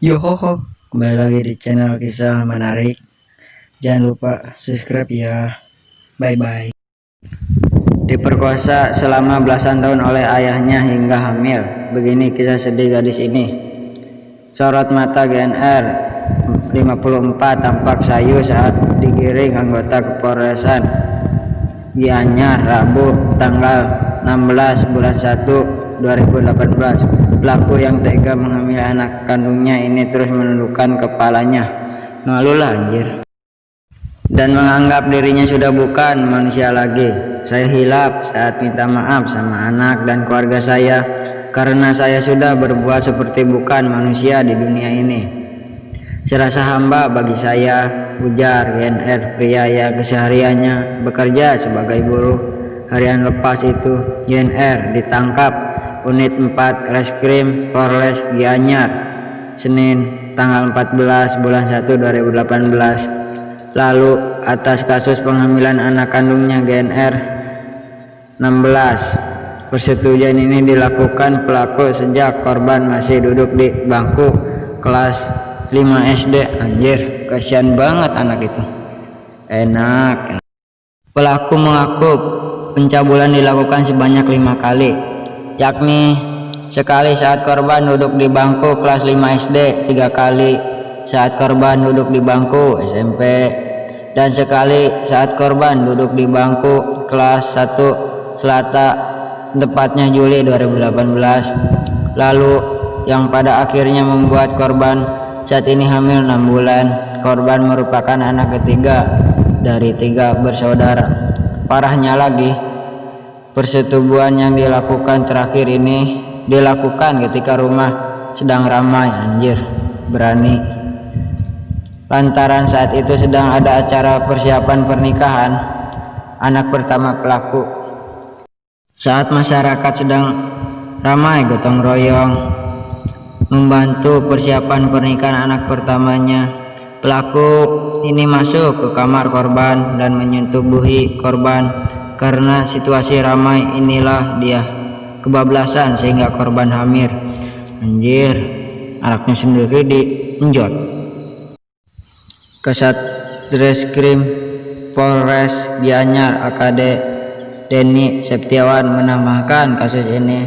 Yohoho, kembali lagi di channel kisah menarik. Jangan lupa subscribe ya. Bye bye. Diperkosa selama belasan tahun oleh ayahnya hingga hamil. Begini kisah sedih gadis ini. Sorot mata GNR 54 tampak sayu saat digiring anggota Kepolisian Gianyar Rabu tanggal 16 bulan 1 2018. Pelaku yang tega menghamili anak kandungnya ini terus menundukkan kepalanya, malulah anjir, dan menganggap dirinya sudah bukan manusia lagi. Saya hilaf saat minta maaf sama anak dan keluarga saya karena saya sudah berbuat seperti bukan manusia di dunia ini. Serasa hamba bagi saya, ujar GNR, pria yang kesehariannya bekerja sebagai buruh harian. Lepas itu GNR ditangkap Unit 4 Reskrim Polres Gianyar Senin tanggal 14 bulan 1 2018 lalu atas kasus penghamilan anak kandungnya GNR 16. Persetujuan ini dilakukan pelaku sejak korban masih duduk di bangku kelas 5 SD. Anjir, kasihan banget anak itu. Enak. Pelaku mengaku pencabulan dilakukan sebanyak 5 kali, yakni sekali saat korban duduk di bangku kelas 5 SD, 3 kali saat korban duduk di bangku SMP, dan sekali saat korban duduk di bangku kelas 1 Selata, tepatnya Juli 2018 lalu, yang pada akhirnya membuat korban saat ini hamil 6 bulan. Korban merupakan anak ketiga dari 3 bersaudara. Parahnya lagi, persetubuhan yang dilakukan terakhir ini dilakukan ketika rumah sedang ramai. Anjir, berani. Lantaran saat itu sedang ada acara persiapan pernikahan anak pertama pelaku. Saat masyarakat sedang ramai gotong royong membantu persiapan pernikahan anak pertamanya, pelaku ini masuk ke kamar korban dan menyetubuhi korban. Karena situasi ramai inilah dia kebablasan sehingga korban hamil. Anjir, anaknya sendiri diinjot. Kasat Reskrim Polres Gianyar AKD Denny Septiawan menambahkan, kasus ini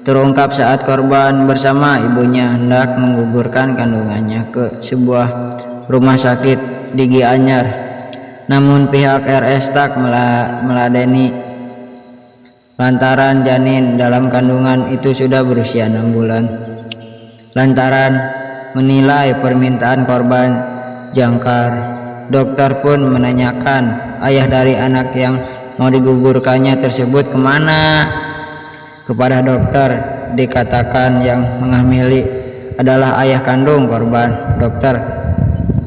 terungkap saat korban bersama ibunya hendak menggugurkan kandungannya ke sebuah rumah sakit di Gianyar. Namun pihak RS tak meladeni lantaran janin dalam kandungan itu sudah berusia 6 bulan. Lantaran menilai permintaan korban jangkar, dokter pun menanyakan ayah dari anak yang mau digugurkannya tersebut kemana. Kepada dokter dikatakan yang menghamili adalah ayah kandung korban. Dokter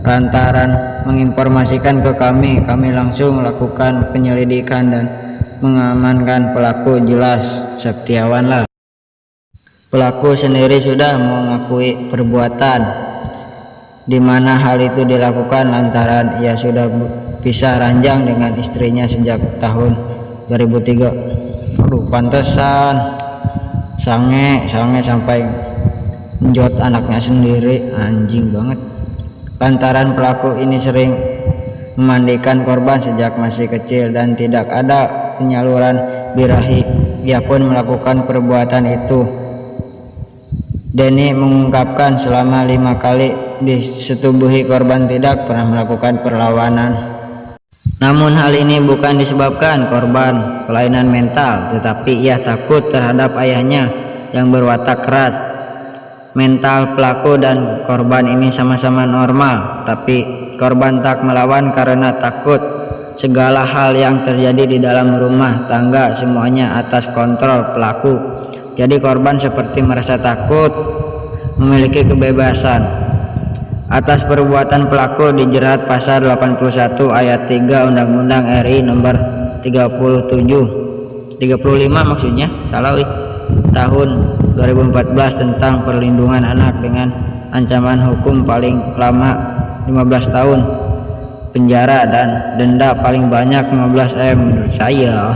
lantaran menginformasikan ke kami langsung melakukan penyelidikan dan mengamankan pelaku, jelas Septiawan lah. Pelaku sendiri sudah mengakui perbuatan di mana hal itu dilakukan lantaran ia sudah pisah ranjang dengan istrinya sejak tahun 2003. Aduh, pantesan sange sampai menjot anaknya sendiri, anjing banget. Lantaran pelaku ini sering memandikan korban sejak masih kecil dan tidak ada penyaluran birahi, ia pun melakukan perbuatan itu. Denny mengungkapkan selama 5 kali disetubuhi korban tidak pernah melakukan perlawanan. Namun hal ini bukan disebabkan korban kelainan mental, tetapi ia takut terhadap ayahnya yang berwatak keras. Mental pelaku dan korban ini sama-sama normal, tapi korban tak melawan karena takut. Segala hal yang terjadi di dalam rumah tangga semuanya atas kontrol pelaku. Jadi korban seperti merasa takut, memiliki kebebasan. Atas perbuatan pelaku dijerat pasal 81 ayat 3 Undang-Undang RI nomor 35 maksudnya salah tahun 2014 tentang perlindungan anak dengan ancaman hukum paling lama 15 tahun penjara dan denda paling banyak 15 M. Menurut saya